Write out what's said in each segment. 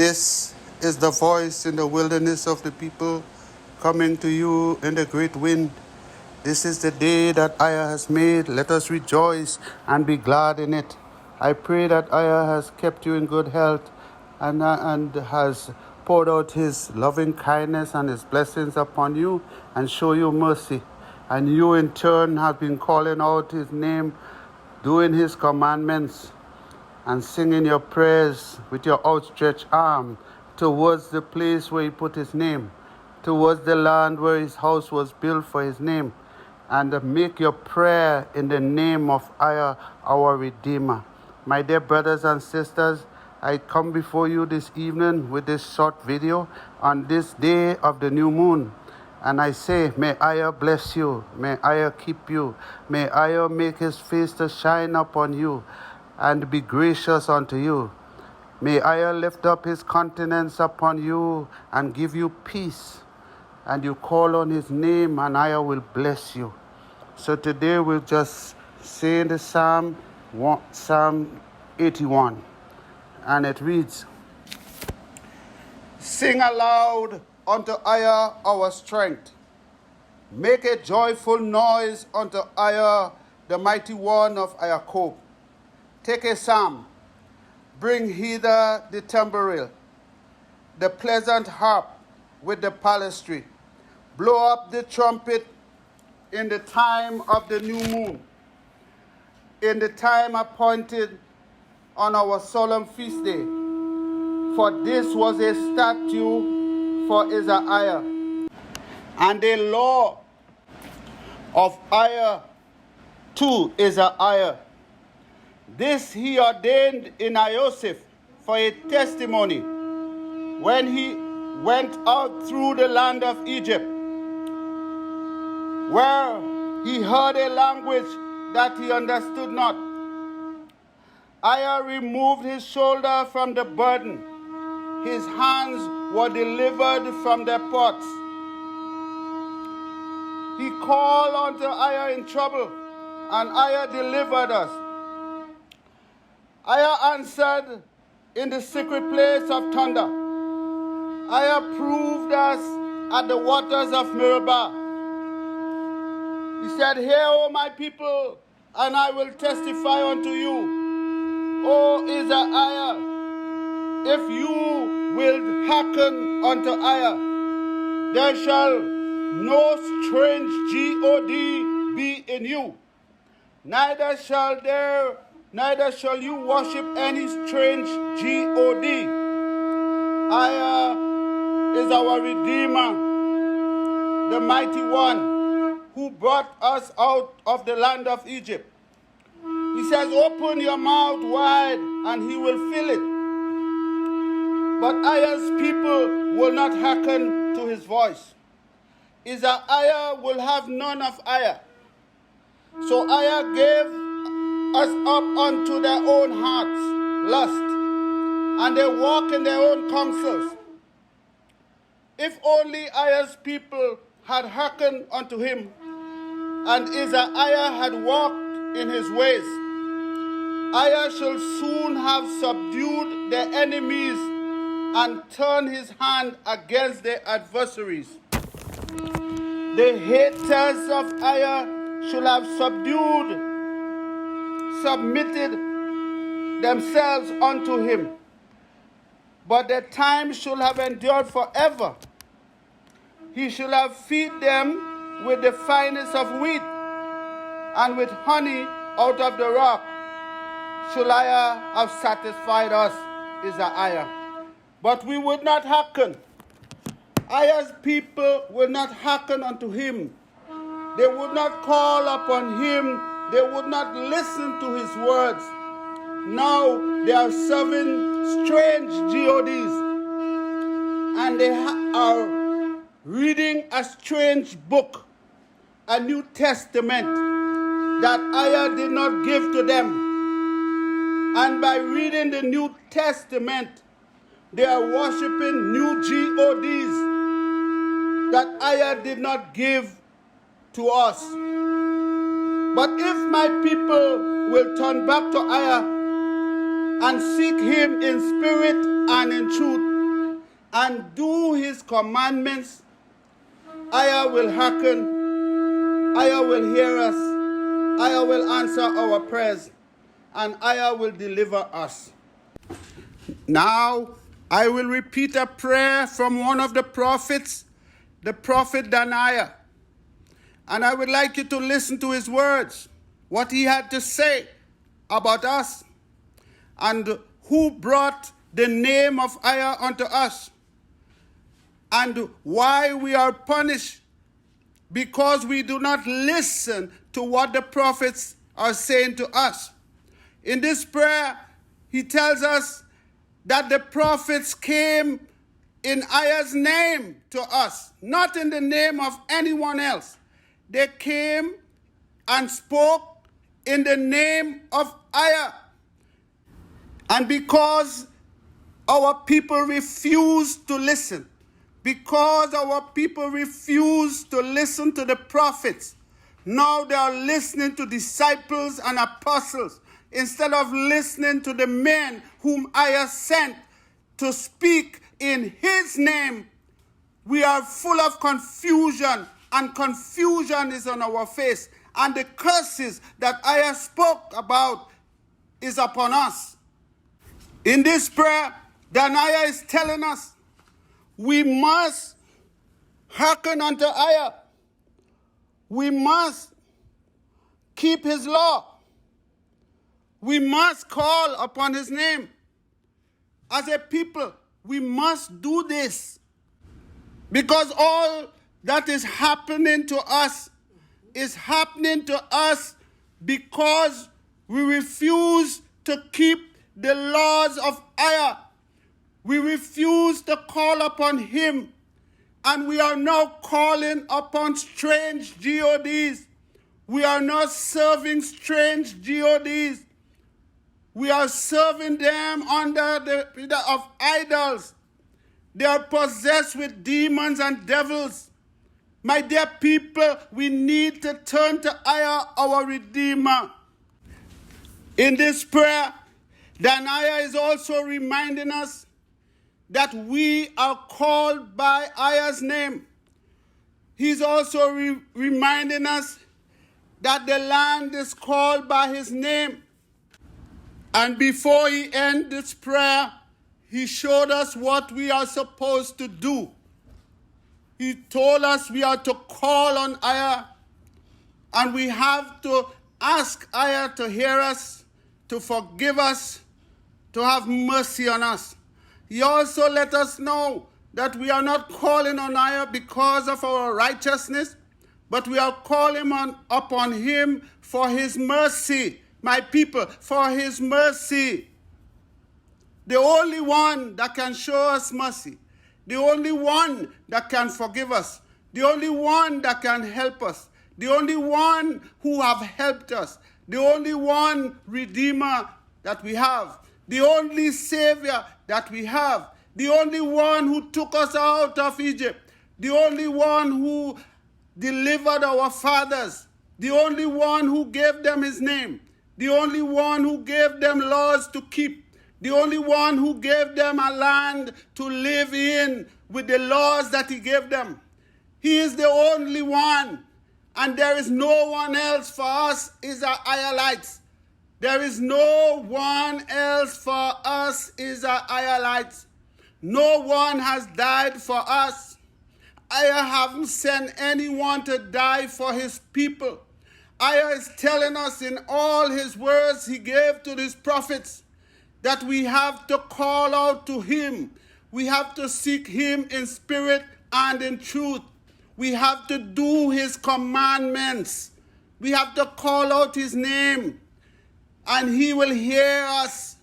This is the voice in the wilderness of the people coming to you in the great wind. This is the day that EZER has made. Let us rejoice and be glad in it. I pray that EZER has kept you in good health and has poured out his loving kindness and his blessings upon you and show you mercy. And you in turn have been calling out his name, doing his commandments, and singing your prayers with your outstretched arm towards the place where he put his name, towards the land where his house was built for his name, and make your prayer in the name of EZER, our Redeemer. My dear brothers and sisters, I come before you this evening with this short video on this day of the new moon. And I say, may EZER bless you, may EZER keep you, may EZER make his face to shine upon you and be gracious unto you. May EZER lift up his countenance upon you and give you peace. And you call on his name and EZER will bless you. So today we'll just say the Psalm 81. And it reads, Sing aloud unto EZER our strength. Make a joyful noise unto EZER, the mighty one of Jacob. Take a psalm. Bring hither the tambourine, the pleasant harp with the psaltery. Blow up the trumpet in the time of the new moon, in the time appointed on our solemn feast day. For this was a statute for EZER-IAH, and a law of EZER to EZER-IAH. This he ordained in Joseph for a testimony when he went out through the land of Egypt, where he heard a language that he understood not. EZER removed his shoulder from the burden. His hands were delivered from their pots. He called unto EZER in trouble, and EZER delivered us. EZER answered in the secret place of thunder. EZER proved us at the waters of Meribah. He said, Hear, O my people, and I will testify unto you. O EZER-IAH, if you will hearken unto EZER, there shall no strange God be in you, neither shall you worship any strange God. EZER is our Redeemer, the mighty one who brought us out of the land of Egypt. He says, open your mouth wide and he will fill it. But EZER's people will not hearken to his voice. EZER-IAH will have none of EZER. So EZER gave us up unto their own hearts' lust, and they walk in their own counsels. If only EZER's people had hearkened unto him, and EZER-IAH had walked in his ways, EZER shall soon have subdued their enemies and turned his hand against their adversaries. The haters of EZER shall have submitted themselves unto him, but their time shall have endured forever. He shall have feed them with the finest of wheat, and with honey out of the rock shall EZER have satisfied us, EZER-IAH. But we would not hearken. EZER's people will not hearken unto him. They would not call upon him. They would not listen to his words. Now they are serving strange gods, and they are reading a strange book, a New Testament that EZER did not give to them. And by reading the New Testament, they are worshiping new gods that EZER did not give to us. But if my people will turn back to EZER and seek him in spirit and in truth, and do his commandments, Ayah will hearken, Ayah will hear us, Ayah will answer our prayers, and Ayah will deliver us. Now, I will repeat a prayer from one of the prophets, the prophet Daniah. And I would like you to listen to his words, what he had to say about us, and who brought the name of Ayah unto us, and why we are punished because we do not listen to what the prophets are saying to us. In this prayer, he tells us that the prophets came in Ayah's name to us, not in the name of anyone else. They came and spoke in the name of Ayah. And because our people refused to listen, because our people refused to listen to the prophets, now they are listening to disciples and apostles instead of listening to the men whom Ayah sent to speak in his name. We are full of confusion, and confusion is on our face, and the curses that Ayah spoke about is upon us. In this prayer, Daniah is telling us we must hearken unto Ayah. We must keep his law. We must call upon his name. As a people, we must do this, because all that is happening to us is happening to us because we refuse to keep the laws of Ayah. We refuse to call upon him, and we are now calling upon strange gods. We are not serving strange gods. We are serving them under the leader of idols. They are possessed with demons and devils. My dear people, we need to turn to Ayah, our Redeemer. In this prayer, Daniah is also reminding us that we are called by Ayah's name. He's also reminding us that the land is called by his name. And before he ends this prayer, he showed us what we are supposed to do. He told us we are to call on Ayah, and we have to ask Ayah to hear us, to forgive us, to have mercy on us. He also let us know that we are not calling on Ayah because of our righteousness, but we are calling upon him for his mercy. My people, for his mercy. The only one that can show us mercy, the only one that can forgive us, the only one that can help us, the only one who have helped us, the only one Redeemer that we have, the only Savior that we have, the only one who took us out of Egypt, the only one who delivered our fathers, the only one who gave them his name, the only one who gave them laws to keep, the only one who gave them a land to live in with the laws that he gave them. He is the only one, and there is no one else for us Israelites. There is no one else for us Israelites. No one has died for us. Ayah haven't sent anyone to die for his people. Ayah is telling us in all his words he gave to his prophets that we have to call out to him. We have to seek him in spirit and in truth. We have to do his commandments. We have to call out his name, and he will hear us,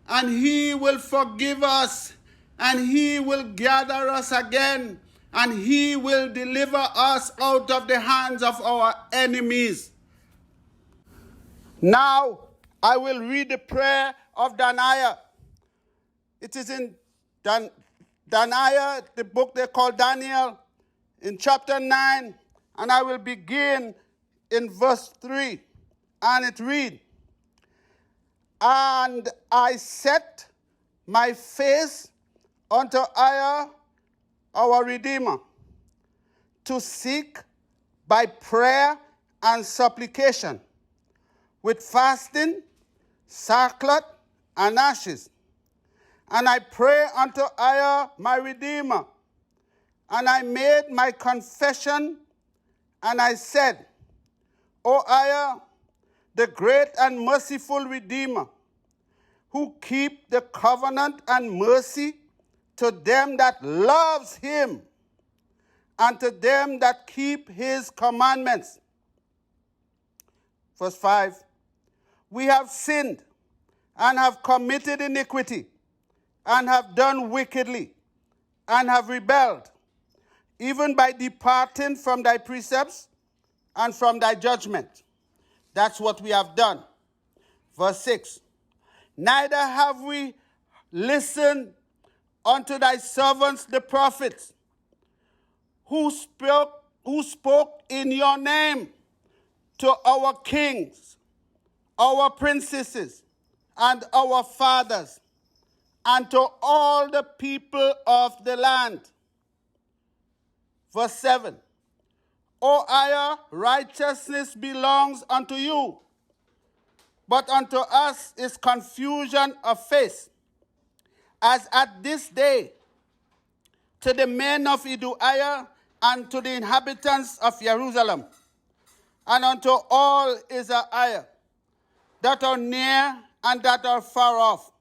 and he will forgive us, and he will gather us again, and he will deliver us out of the hands of our enemies. Now, I will read the prayer of Daniah. It is in Daniah, the book they call Daniel, in chapter 9, and I will begin in verse 3, and it reads, "And I set my face unto EZER, our Redeemer, to seek by prayer and supplication, with fasting, sackcloth, and ashes. And I pray unto EZER, my Redeemer, and I made my confession, and I said, O EZER, the great and merciful Redeemer, who keep the covenant and mercy to them that loves him, and to them that keep his commandments. Verse 5, we have sinned, and have committed iniquity, and have done wickedly, and have rebelled, even by departing from thy precepts and from thy judgment. That's what we have done. Verse 6, neither have we listened unto thy servants the prophets, who spoke in your name to our kings, our princesses, and our fathers, and to all the people of the land. Verse 7, O EZER, righteousness belongs unto you, but unto us is confusion of face, as at this day, to the men of EZER-IAH and to the inhabitants of Jerusalem, and unto all EZER-IAH that are near and that are far off,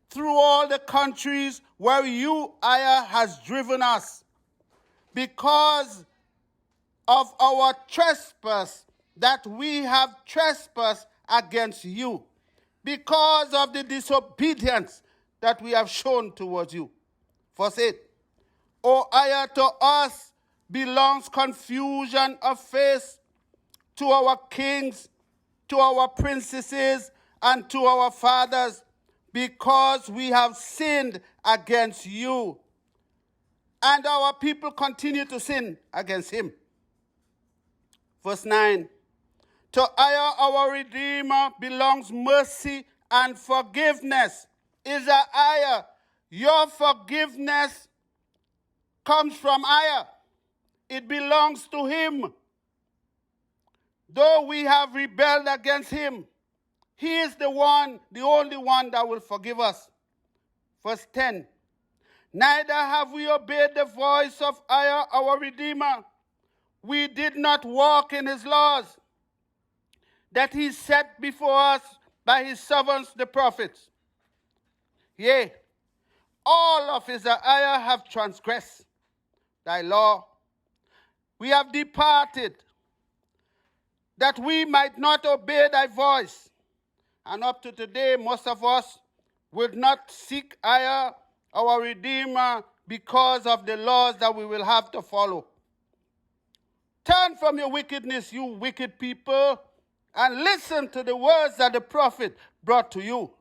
through all the countries where you, EZER, has driven us, because of our trespass that we have trespassed against you, because of the disobedience that we have shown towards you. Verse 8, O EZER, to us belongs confusion of face, to our kings, to our princesses, and to our fathers, because we have sinned against you. And our people continue to sin against him. Verse 9, to EZER, our Redeemer, belongs mercy and forgiveness. EZER-IAH, your forgiveness comes from EZER. It belongs to him. Though we have rebelled against him, he is the one, the only one that will forgive us. Verse 10, neither have we obeyed the voice of EZER, our Redeemer. We did not walk in his laws, that he set before us by his servants the prophets. Yea, all of EZER-IAH have transgressed thy law. We have departed, that we might not obey thy voice. And up to today, most of us would not seek EZER, our Redeemer, because of the laws that we will have to follow. Turn from your wickedness, you wicked people, and listen to the words that the prophet brought to you.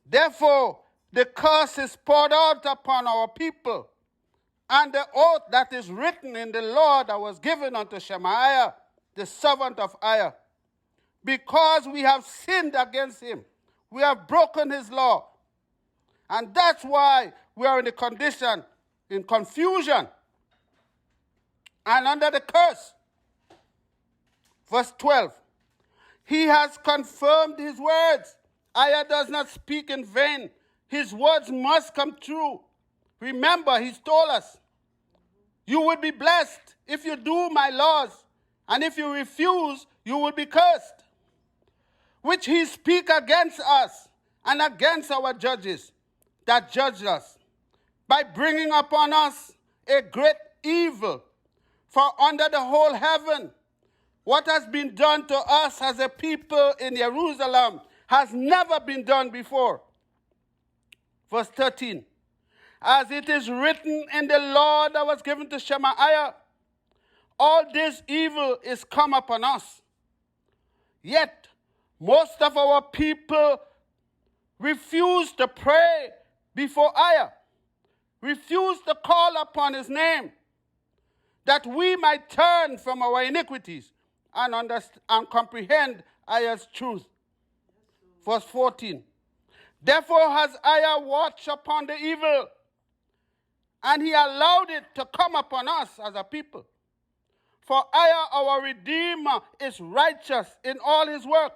Therefore, the curse is poured out upon our people, and the oath that is written in the law that was given unto Shemaiah, the servant of EZER, because we have sinned against him. We have broken his law. And that's why we are in a condition, in confusion, and under the curse. Verse 12, he has confirmed his words. EZER does not speak in vain. His words must come true. Remember, he's told us, you will be blessed if you do my laws, and if you refuse, you will be cursed. Which he speak against us and against our judges that judged us, by bringing upon us a great evil. For under the whole heaven, what has been done to us as a people in Jerusalem has never been done before. Verse 13, as it is written in the law that was given to Shemaiah, all this evil is come upon us. Yet most of our people refuse to pray before EZER, refuse to call upon his name, that we might turn from our iniquities and understand and comprehend EZER's truth. Verse 14, therefore has EZER watched upon the evil and he allowed it to come upon us as a people. For our Redeemer is righteous in all his work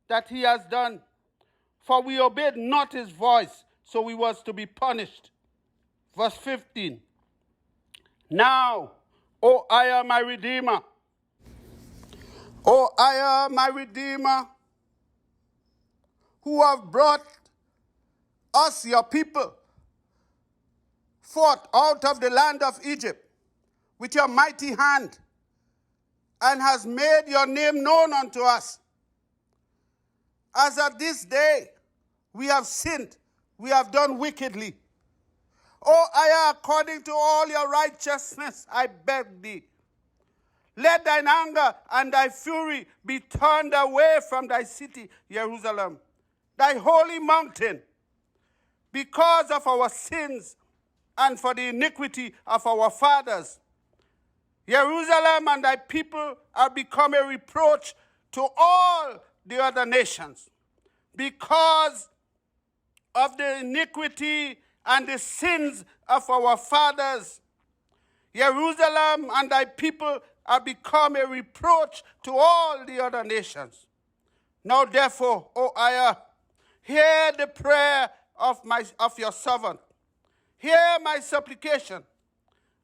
that he has done. For we obeyed not his voice, so we was to be punished. Verse 15. Now, O my Redeemer, O my Redeemer, who have brought us, your people, forth out of the land of Egypt with your mighty hand, and has made your name known unto us. As of this day, we have sinned, we have done wickedly. O according to all your righteousness, I beg thee, let thine anger and thy fury be turned away from thy city, Jerusalem, thy holy mountain, because of our sins and for the iniquity of our fathers. Jerusalem and thy people are become a reproach to all the other nations, because of the iniquity and the sins of our fathers. Jerusalem and thy people are become a reproach to all the other nations. Now therefore, O hear the prayer of your servant. Hear my supplication,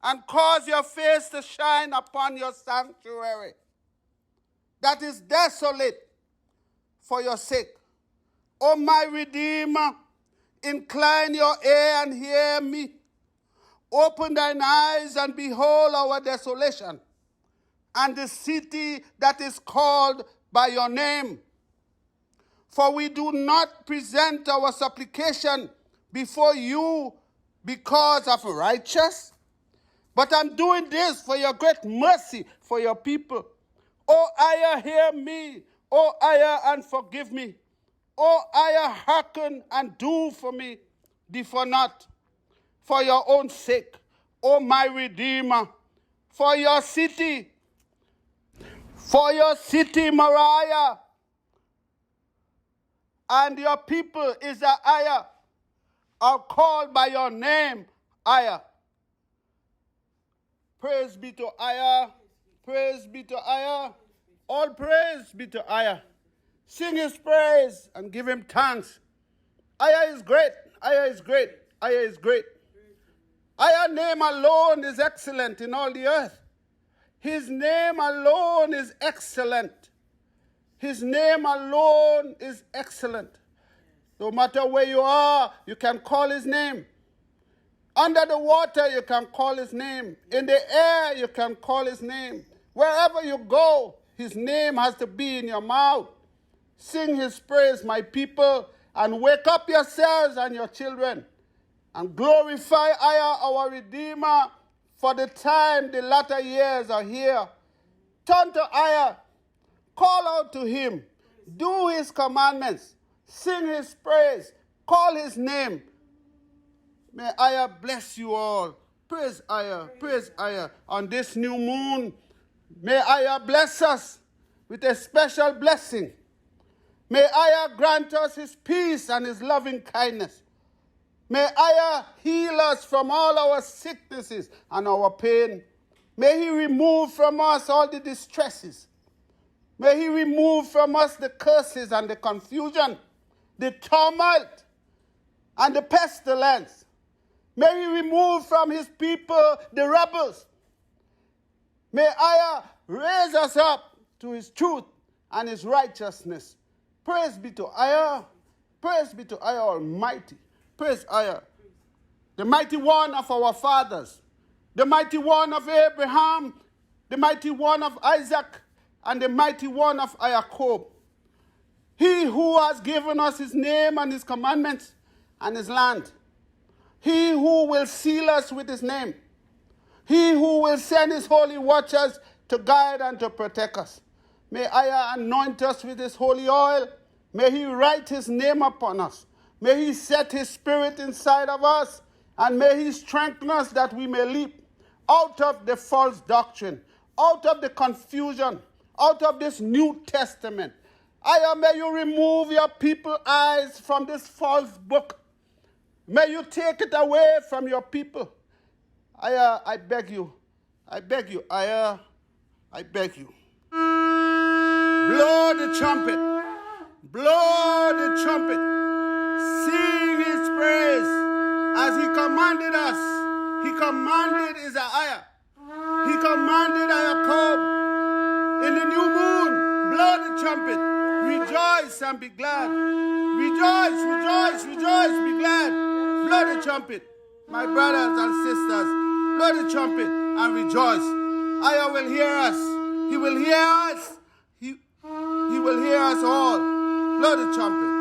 and cause your face to shine upon your sanctuary that is desolate for your sake. O my Redeemer, incline your ear and hear me. Open thine eyes and behold our desolation, and the city that is called by your name. For we do not present our supplication before you because of righteous, but I'm doing this for your great mercy for your people. O hear me. O and forgive me. O hearken and do for me. Defer not, for your own sake, O my Redeemer, for your city, Moriah, and your people, EZER-IAH, are called by your name, IAH. Praise be to IAH. Praise be to IAH. All praise be to IAH. Sing his praise and give him thanks. IAH is great. IAH is great. IAH is great. IAH's name alone is excellent in all the earth. His name alone is excellent. His name alone is excellent. No matter where you are, you can call his name. Under the water, you can call his name. In the air, you can call his name. Wherever you go, his name has to be in your mouth. Sing his praise, my people, and wake up yourselves and your children, and glorify our Redeemer, for the time, the latter years are here. Turn to call out to him, do his commandments, sing his praise, call his name. May bless you all. Praise on this new moon. May bless us with a special blessing. May grant us his peace and his loving kindness. May heal us from all our sicknesses and our pain. May he remove from us all the distresses. May he remove from us the curses and the confusion, the turmoil and the pestilence. May he remove from his people the rebels. May raise us up to his truth and his righteousness. Praise be to Praise be to Almighty. Praise the mighty one of our fathers, the mighty one of Abraham, the mighty one of Isaac, and the mighty one of Jacob. He who has given us his name and his commandments and his land. He who will seal us with his name. He who will send his holy watchers to guide and to protect us. May anoint us with his holy oil. May he write his name upon us. May he set his spirit inside of us. And may he strengthen us that we may leap out of the false doctrine, out of the confusion, out of this New Testament. May you remove your people's eyes from this false book. May you take it away from your people. I beg you. I beg you. I beg you. Blow the trumpet. Blow the trumpet. Sing his praise as he commanded us. He commanded EZER-IAH. He commanded Jacob in the new moon. Blow the trumpet. Rejoice and be glad. Rejoice, rejoice, rejoice, be glad. Blow the trumpet. My brothers and sisters, blow the trumpet and rejoice. EZER-IAH will hear us. He will hear us. He will hear us all. Blow the trumpet.